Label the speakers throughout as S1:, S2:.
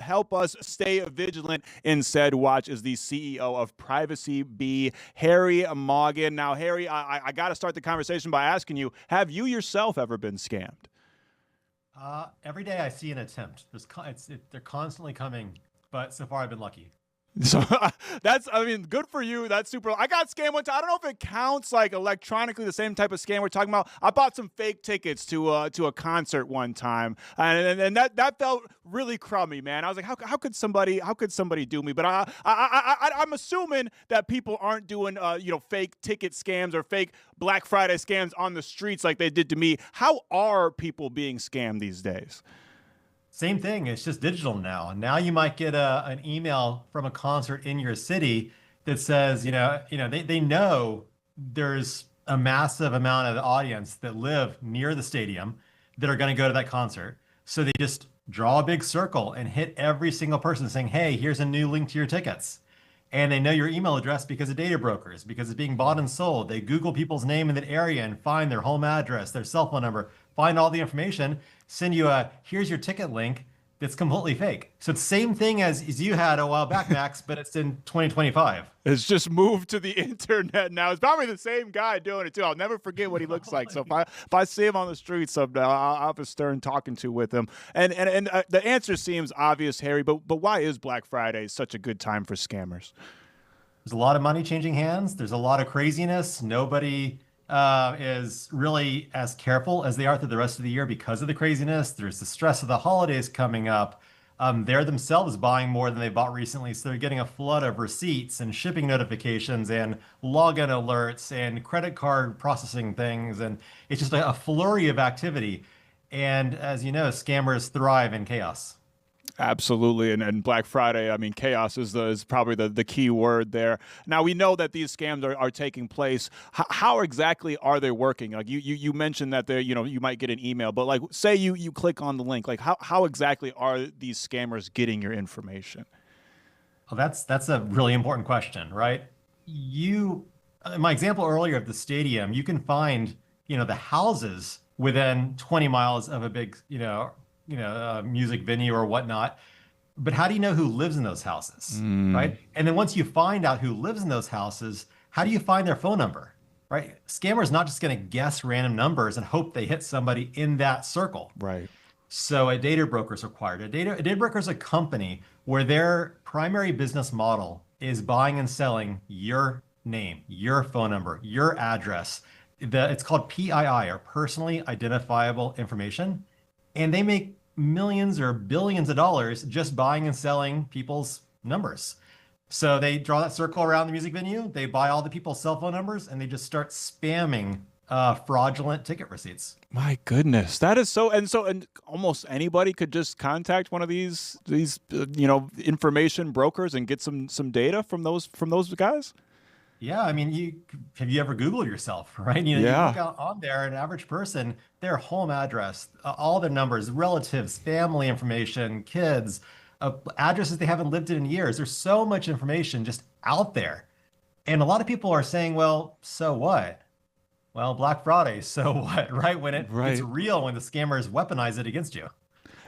S1: help us stay vigilant in said watch is the CEO of Privacy Bee, Harry Morgan. Now, Harry, I got to start the conversation by asking you, have you yourself ever been scammed?
S2: Every day I see an attempt. They're constantly coming, but so far I've been lucky.
S1: So I mean, good for you. That's super. I got scammed one time. I don't know if it counts like electronically, the same type of scam we're talking about. I bought some fake tickets to a concert one time, and that felt really crummy, man. I was like, how could somebody do me? But I'm assuming that people aren't doing fake ticket scams or fake Black Friday scams on the streets like they did to me. How are people being scammed these days?
S2: Same thing. It's just digital now. Now you might get an email from a concert in your city that says, they know there's a massive amount of the audience that live near the stadium that are going to go to that concert. So they just draw a big circle and hit every single person saying, hey, here's a new link to your tickets. And they know your email address because of data brokers, because it's being bought and sold. They Google people's name in that area and find their home address, their cell phone number, find all the information, send you here's your ticket link that's completely fake. So it's the same thing as you had a while back, Max, but it's in 2025.
S1: It's just moved to the internet now. It's probably the same guy doing it too. I'll never forget what he looks like. So if I see him on the street someday, I'll have a stern talking to with him. And the answer seems obvious, Harry. But why is Black Friday such a good time for scammers?
S2: There's a lot of money changing hands. There's a lot of craziness. Nobody is really as careful as they are through the rest of the year because of the craziness. There's the stress of the holidays coming up. They're themselves buying more than they bought recently, so they're getting a flood of receipts and shipping notifications and login alerts and credit card processing things, and it's just a flurry of activity. And as you know, scammers thrive in chaos.
S1: Absolutely. And Black Friday, I mean, chaos is probably the key word there. Now, we know that these scams are taking place. How exactly are they working? Like you mentioned that you might get an email, but like say you click on the link, like how exactly are these scammers getting your information?
S2: Well, that's a really important question, right? In my example earlier of the stadium, you can find, the houses within 20 miles of a big, music venue or whatnot. But how do you know who lives in those houses, right? And then once you find out who lives in those houses, how do you find their phone number, right? Scammers not just going to guess random numbers and hope they hit somebody in that circle.
S1: Right.
S2: So a data broker is required. A data broker is a company where their primary business model is buying and selling your name, your phone number, your address. It's called PII, or personally identifiable information. And they make millions or billions of dollars just buying and selling people's numbers. So they draw that circle around the music venue, they buy all the people's cell phone numbers, and they just start spamming fraudulent ticket receipts.
S1: My goodness, that is and almost anybody could just contact one of these information brokers and get some data from those guys.
S2: Yeah, I mean, have you ever Googled yourself, right? You look out on there, an average person, their home address, all their numbers, relatives, family information, kids, addresses they haven't lived in years. There's so much information just out there. And a lot of people are saying, well, so what? Well, Black Friday, so what, right? When it's real, when the scammers weaponize it against you.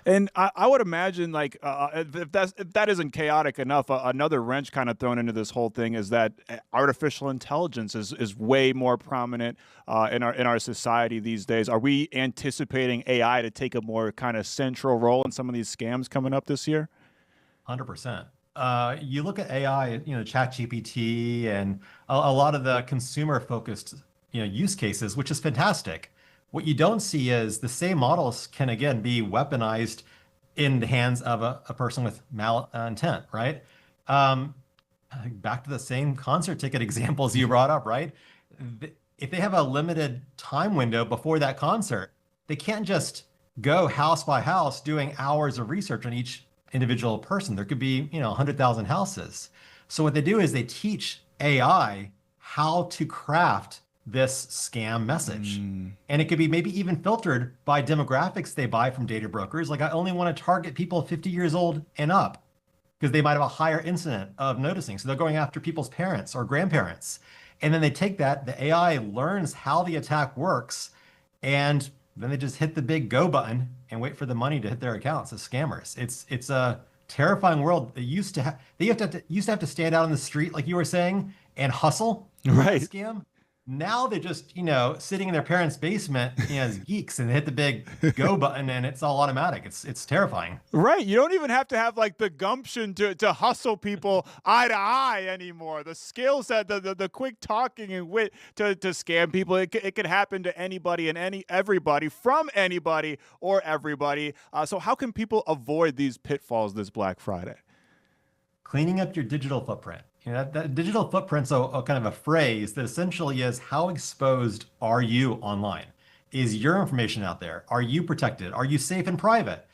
S1: And I would imagine, like, if that isn't chaotic enough, another wrench kind of thrown into this whole thing is that artificial intelligence is way more prominent in our society these days. Are we anticipating AI to take a more kind of central role in some of these scams coming up this year?
S2: 100%. You look at AI, ChatGPT, and a lot of the consumer-focused, use cases, which is fantastic. What you don't see is the same models can, again, be weaponized in the hands of a person with malintent, right? Back to the same concert ticket examples you brought up, right? If they have a limited time window before that concert, they can't just go house by house doing hours of research on each individual person. There could be, 100,000 houses. So what they do is they teach AI how to craft this scam message. And it could be maybe even filtered by demographics they buy from data brokers. Like, I only want to target people 50 years old and up because they might have a higher incident of noticing. So they're going after people's parents or grandparents. And then they take that, the AI learns how the attack works, and then they just hit the big go button and wait for the money to hit their accounts as scammers. It's a terrifying world. Used to have to stand out on the street, like you were saying, and hustle to
S1: Right.
S2: scam. Now they're just, sitting in their parents' basement, as geeks, and they hit the big go button, and it's all automatic. It's terrifying.
S1: Right. You don't even have to have like the gumption to hustle people eye to eye anymore. The skill set, the quick talking and wit to scam people, it could happen to anybody and everybody from anybody or everybody. So how can people avoid these pitfalls this Black Friday?
S2: Cleaning up your digital footprint. That digital footprint's a kind of a phrase that essentially is, how exposed are you online? Is your information out there? Are you protected? Are you safe and private?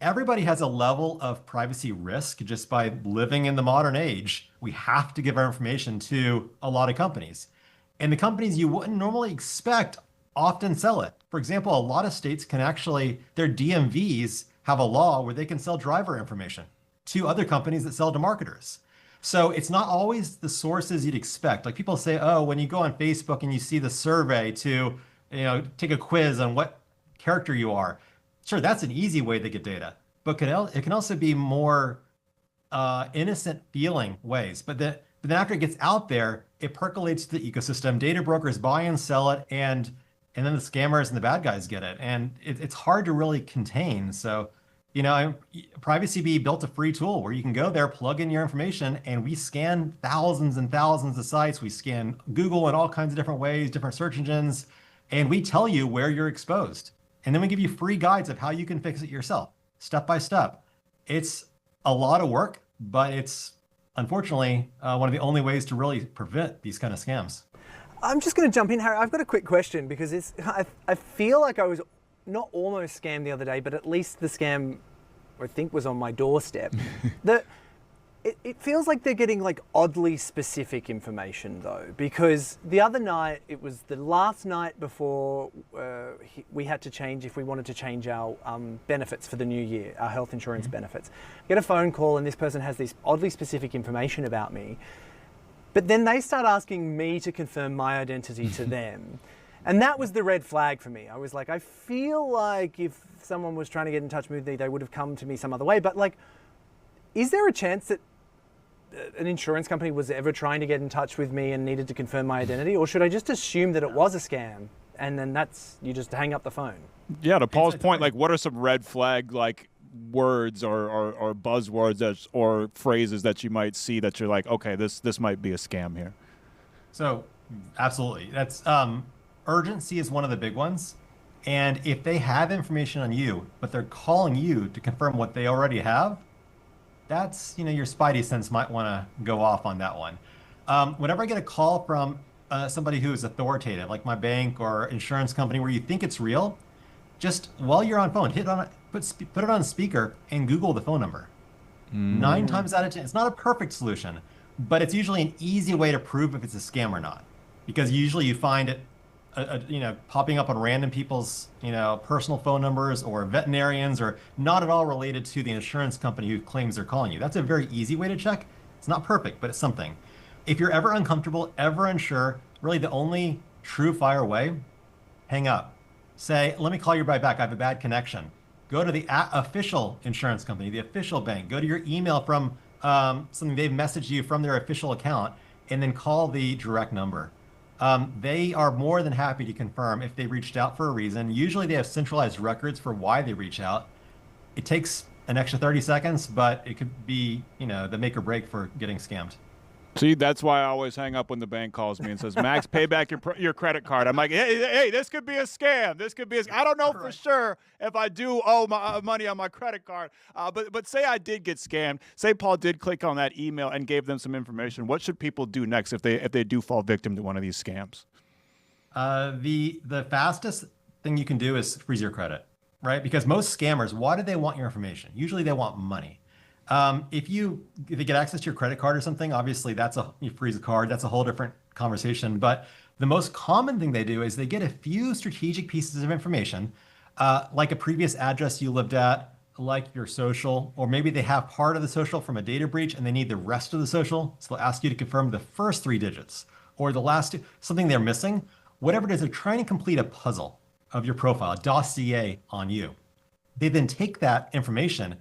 S2: Everybody has a level of privacy risk just by living in the modern age. We have to give our information to a lot of companies. And the companies you wouldn't normally expect often sell it. For example, a lot of states can actually, their DMVs have a law where they can sell driver information to other companies that sell to marketers. So it's not always the sources you'd expect. Like people say, oh, when you go on Facebook and you see the survey to, take a quiz on what character you are. Sure, that's an easy way to get data, but it can also be more innocent feeling ways. But then after it gets out there, it percolates to the ecosystem. Data brokers buy and sell it, and then the scammers and the bad guys get it. And it's hard to really contain. So, PrivacyBee built a free tool where you can go there, plug in your information, and we scan thousands and thousands of sites. We scan Google in all kinds of different ways, different search engines, and we tell you where you're exposed. And then we give you free guides of how you can fix it yourself, step by step. It's a lot of work, but it's unfortunately one of the only ways to really prevent these kind of scams.
S3: I'm just going to jump in, Harry. I've got a quick question because I feel like I was not almost scammed the other day, but at least the scam I think was on my doorstep. It feels like they're getting like oddly specific information though, because the other night, it was the last night before we had to change, if we wanted to change our benefits for the new year, our health insurance benefits. Get a phone call and this person has this oddly specific information about me, but then they start asking me to confirm my identity to them. And that was the red flag for me. I was like, I feel like if someone was trying to get in touch with me, they would have come to me some other way. But like, is there a chance that an insurance company was ever trying to get in touch with me and needed to confirm my identity? Or should I just assume that it was a scam and then you just hang up the phone?
S1: Yeah, to Paul's point, like what are some red flag like words or buzzwords or phrases that you might see that you're like, okay, this might be a scam here?
S2: So absolutely. That's urgency is one of the big ones. And if they have information on you, but they're calling you to confirm what they already have, that's, your spidey sense might want to go off on that one. Whenever I get a call from somebody who is authoritative, like my bank or insurance company, where you think it's real, just while you're on phone, put it on speaker and Google the phone number. 9 times out of 10, it's not a perfect solution, but it's usually an easy way to prove if it's a scam or not, because usually you find it popping up on random people's, personal phone numbers or veterinarians, or not at all related to the insurance company who claims they're calling you. That's a very easy way to check. It's not perfect, but it's something. If you're ever uncomfortable, ever unsure, really the only true fire way, hang up. Say, let me call you right back. I have a bad connection. Go to the official insurance company, the official bank. Go to your email from something they've messaged you from their official account, and then call the direct number. They are more than happy to confirm if they reached out for a reason. Usually they have centralized records for why they reach out. It takes an extra 30 seconds, but it could be, the make or break for getting scammed.
S1: See, that's why I always hang up when the bank calls me and says, Max, pay back your credit card. I'm like, hey, this could be a scam. This could be I don't know for sure if I do owe my money on my credit card. But say I did get scammed. Say Paul did click on that email and gave them some information. What should people do next if they do fall victim to one of these scams?
S2: The fastest thing you can do is freeze your credit, right? Because most scammers, why do they want your information? Usually they want money. If they get access to your credit card or something, obviously you freeze a card, that's a whole different conversation. But the most common thing they do is they get a few strategic pieces of information, like a previous address you lived at, like your social, or maybe they have part of the social from a data breach and they need the rest of the social. So they'll ask you to confirm the first 3 digits or the last 2, something they're missing. Whatever it is, they're trying to complete a puzzle of your profile, a dossier on you. They then take that information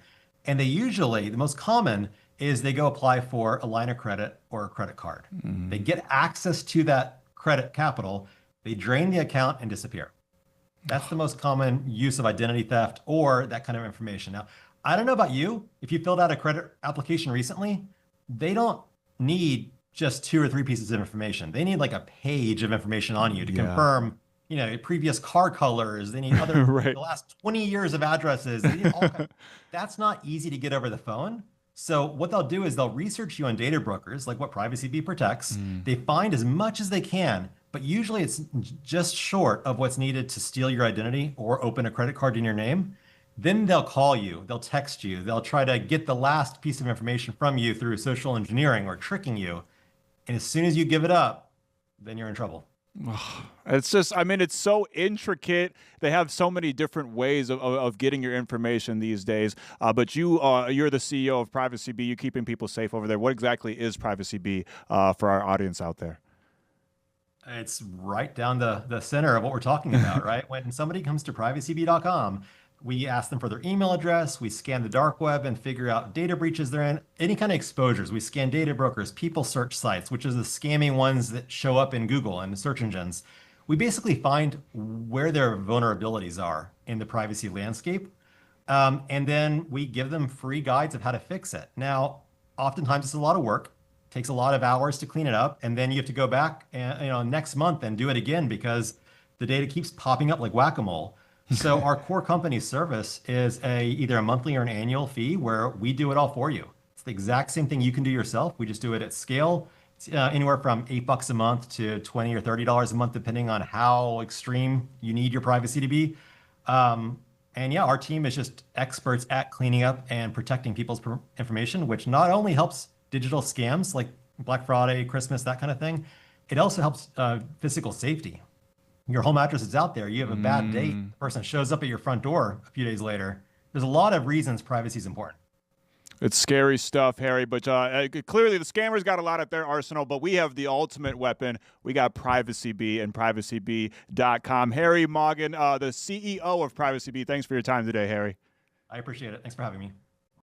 S2: And the most common is they go apply for a line of credit or a credit card. They get access to that credit capital, they drain the account and disappear. That's the most common use of identity theft or that kind of information. Now, I don't know about you. If you filled out a credit application recently, they don't need just 2 or 3 pieces of information. They need like a page of information on you to confirm, your previous car colors. They need other the last 20 years of addresses. They need that's not easy to get over the phone. So what they'll do is they'll research you on data brokers, like what PrivacyBee protects. They find as much as they can, but usually it's just short of what's needed to steal your identity or open a credit card in your name. Then they'll call you, they'll text you, they'll try to get the last piece of information from you through social engineering or tricking you. And as soon as you give it up, then you're in trouble.
S1: It's just, it's so intricate. They have so many different ways of getting your information these days. But you're the CEO of PrivacyBee. You're keeping people safe over there. What exactly is PrivacyBee for our audience out there?
S2: It's right down the center of what we're talking about, right? When somebody comes to privacybee.com, we ask them for their email address, we scan the dark web and figure out data breaches they're in, any kind of exposures. We scan data brokers, people search sites, which is the scamming ones that show up in Google and the search engines. We basically find where their vulnerabilities are in the privacy landscape. And then we give them free guides of how to fix it. Now, oftentimes it's a lot of work, takes a lot of hours to clean it up. And then you have to go back and, next month and do it again because the data keeps popping up like whack-a-mole. So our core company service is either a monthly or an annual fee where we do it all for you. It's the exact same thing you can do yourself. We just do it at scale. It's anywhere from $8 a month to $20 or $30 a month, depending on how extreme you need your privacy to be. And yeah, our team is just experts at cleaning up and protecting people's information, which not only helps digital scams like Black Friday, Christmas, that kind of thing, it also helps physical safety. Your home address is out there. You have a bad date. The person shows up at your front door a few days later. There's a lot of reasons privacy is important.
S1: It's scary stuff, Harry, but clearly the scammers got a lot at their arsenal, but we have the ultimate weapon. We got PrivacyBee and PrivacyBee.com. Harry Moggin, the CEO of PrivacyBee. Thanks for your time today, Harry.
S2: I appreciate it. Thanks for having me.